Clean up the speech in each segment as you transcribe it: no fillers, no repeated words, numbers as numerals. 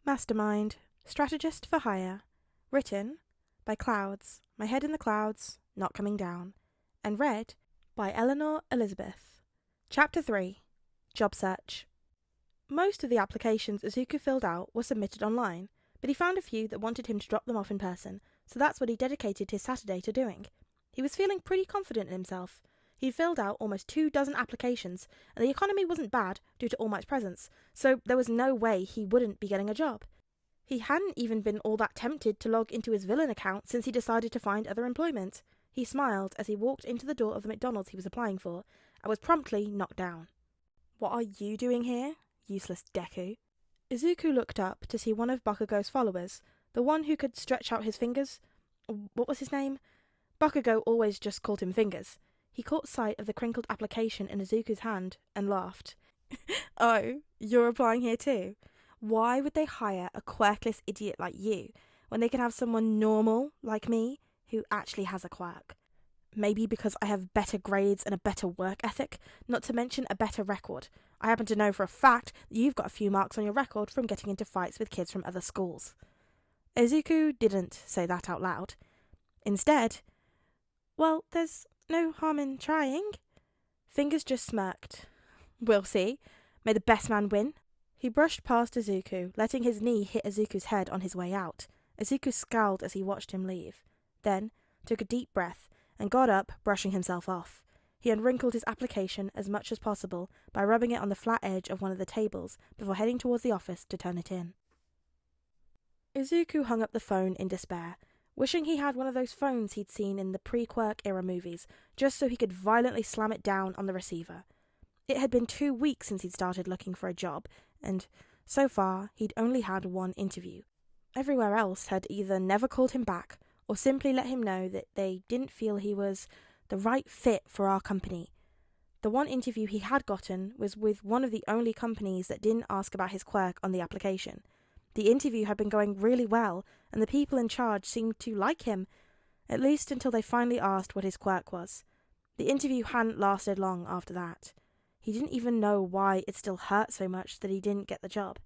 Mastermind, Strategist for Hire, written by Clouds, My Head in the Clouds, Not Coming Down, and read by Eleanor Elizabeth. Chapter 3, Job Search. Most of the applications Izuku filled out were submitted online, but he found a few that wanted him to drop them off in person, so that's what he dedicated his Saturday to doing. He was feeling pretty confident in himself. He'd filled out almost 24 applications, and the economy wasn't bad due to All Might's presence, so there was no way he wouldn't be getting a job. He hadn't even been all that tempted to log into his villain account since he decided to find other employment. He smiled as he walked into the door of the McDonald's he was applying for, and was promptly knocked down. "What are you doing here, useless Deku?" Izuku looked up to see one of Bakugo's followers, the one who could stretch out his fingers. What was his name? Bakugo always just called him Fingers. He caught sight of the crinkled application in Izuku's hand and laughed. "Oh, you're applying here too? Why would they hire a quirkless idiot like you when they can have someone normal like me who actually has a quirk? Maybe because I have better grades and a better work ethic, not to mention a better record. I happen to know for a fact that you've got a few marks on your record from getting into fights with kids from other schools." Izuku didn't say that out loud. Instead, "Well, there's no harm in trying." Fingers just smirked. "We'll see. May the best man win." He brushed past Izuku, letting his knee hit Izuku's head on his way out. Izuku scowled as he watched him leave, then took a deep breath and got up, brushing himself off. He unwrinkled his application as much as possible by rubbing it on the flat edge of one of the tables before heading towards the office to turn it in. Izuku hung up the phone in despair, wishing he had one of those phones he'd seen in the pre-Quirk era movies, just so he could violently slam it down on the receiver. It had been 2 weeks since he'd started looking for a job, and so far he'd only had one interview. Everywhere else had either never called him back or simply let him know that they didn't feel he was the right fit for our company. The one interview he had gotten was with one of the only companies that didn't ask about his quirk on the application. The interview had been going really well, and the people in charge seemed to like him, at least until they finally asked what his quirk was. The interview hadn't lasted long after that. He didn't even know why it still hurt so much that he didn't get the job.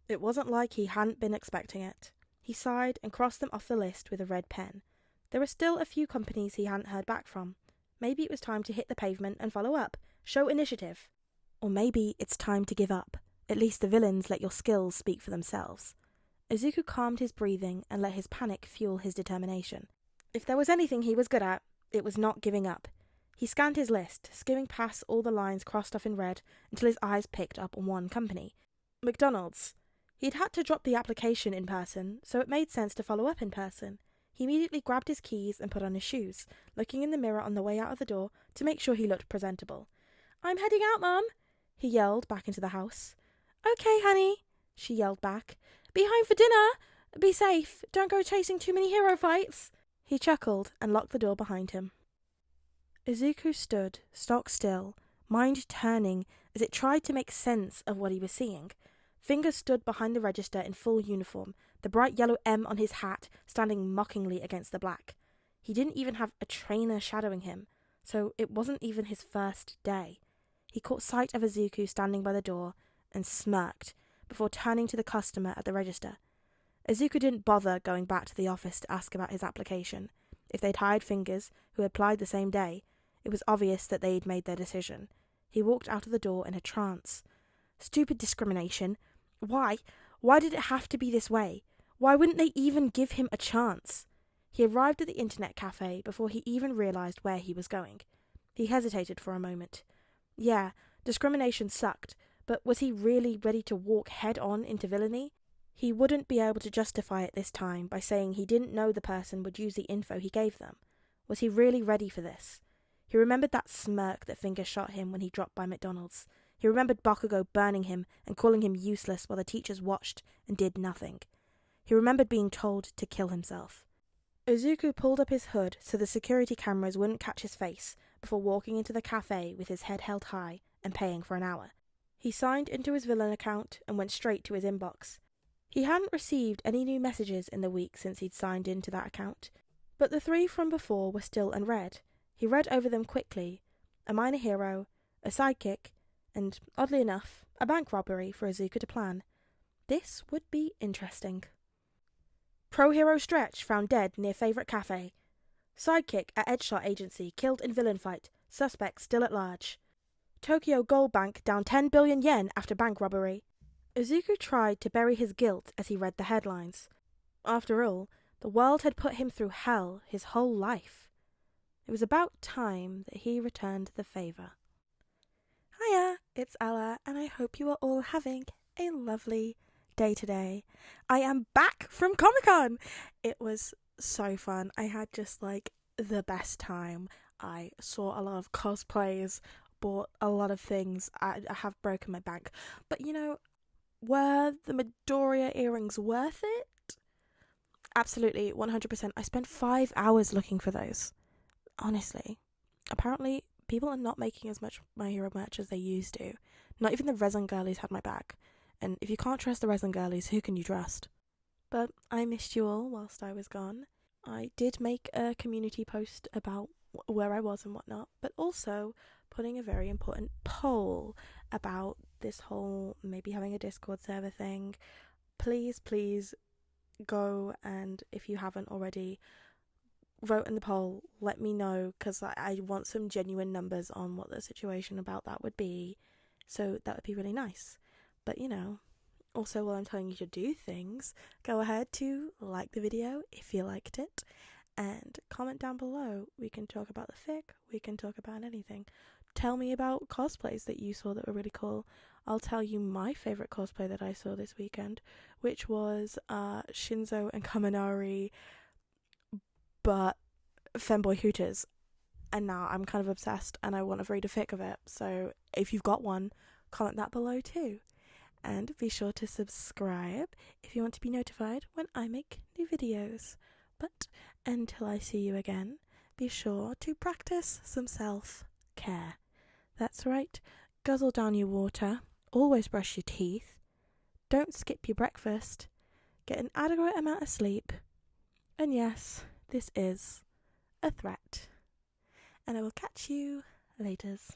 It wasn't like he hadn't been expecting it. He sighed and crossed them off the list with a red pen. There were still a few companies he hadn't heard back from. Maybe it was time to hit the pavement and follow up, show initiative. Or maybe it's time to give up. At least the villains let your skills speak for themselves. Izuku calmed his breathing and let his panic fuel his determination. If there was anything he was good at, it was not giving up. He scanned his list, skimming past all the lines crossed off in red until his eyes picked up on one company. McDonald's. He'd had to drop the application in person, so it made sense to follow up in person. He immediately grabbed his keys and put on his shoes, looking in the mirror on the way out of the door to make sure he looked presentable. "I'm heading out, Mum," he yelled back into the house. "Okay, honey," she yelled back. "Be home for dinner. Be safe. Don't go chasing too many hero fights." He chuckled and locked the door behind him. Izuku stood, stock still, mind turning as it tried to make sense of what he was seeing. Fingers stood behind the register in full uniform, the bright yellow M on his hat standing mockingly against the black. He didn't even have a trainer shadowing him, so it wasn't even his first day. He caught sight of Izuku standing by the door and smirked before turning to the customer at the register. Izuku didn't bother going back to the office to ask about his application. If they'd hired Fingers, who applied the same day, it was obvious that they'd made their decision. He walked out of the door in a trance. Stupid discrimination. Why? Why did it have to be this way? Why wouldn't they even give him a chance? He arrived at the internet cafe before he even realized where he was going. He hesitated for a moment. Yeah, discrimination sucked, but was he really ready to walk head-on into villainy? He wouldn't be able to justify it this time by saying he didn't know the person would use the info he gave them. Was he really ready for this? He remembered that smirk that Fingers shot him when he dropped by McDonald's. He remembered Bakugo burning him and calling him useless while the teachers watched and did nothing. He remembered being told to kill himself. Izuku pulled up his hood so the security cameras wouldn't catch his face before walking into the cafe with his head held high and paying for an hour. He signed into his villain account and went straight to his inbox. He hadn't received any new messages in the week since he'd signed into that account, but the 3 from before were still unread. He read over them quickly. A minor hero, a sidekick, and, oddly enough, a bank robbery for Izuku to plan. This would be interesting. Pro hero Stretch found dead near favourite cafe. Sidekick at Edgeshot Agency killed in villain fight. Suspect still at large. Tokyo Gold Bank down 10 billion yen after bank robbery. Izuku tried to bury his guilt as he read the headlines. After all, the world had put him through hell his whole life. It was about time that he returned the favour. Hiya, it's Ella, and I hope you are all having a lovely day today. I am back from Comic-Con! It was so fun. I had just the best time. I saw a lot of cosplays, bought a lot of things. I have broken my bank. But were the Midoriya earrings worth it? Absolutely, 100%. I spent 5 hours looking for those. Honestly. Apparently, people are not making as much My Hero merch as they used to. Not even the resin girlies had my back. And if you can't trust the resin girlies, who can you trust? But I missed you all whilst I was gone. I did make a community post about where I was and whatnot, but also putting a very important poll about this whole maybe having a Discord server thing. Please go, and if you haven't already, vote in the poll. Let me know, because I want some genuine numbers on what the situation about that would be. So that would be really nice. But also while I'm telling you to do things, go ahead to like the video if you liked it, and comment down below. We can talk about the fic, we can talk about anything. Tell me about cosplays that you saw that were really cool. I'll tell you my favourite cosplay that I saw this weekend, which was Shinzo and Kaminari, but femboy hooters. And now I'm kind of obsessed and I want to read a fic of it. So if you've got one, comment that below too. And be sure to subscribe if you want to be notified when I make new videos. But until I see you again, be sure to practice some self-care. That's right, guzzle down your water, always brush your teeth, don't skip your breakfast, get an adequate amount of sleep, and yes, this is a threat. And I will catch you laters.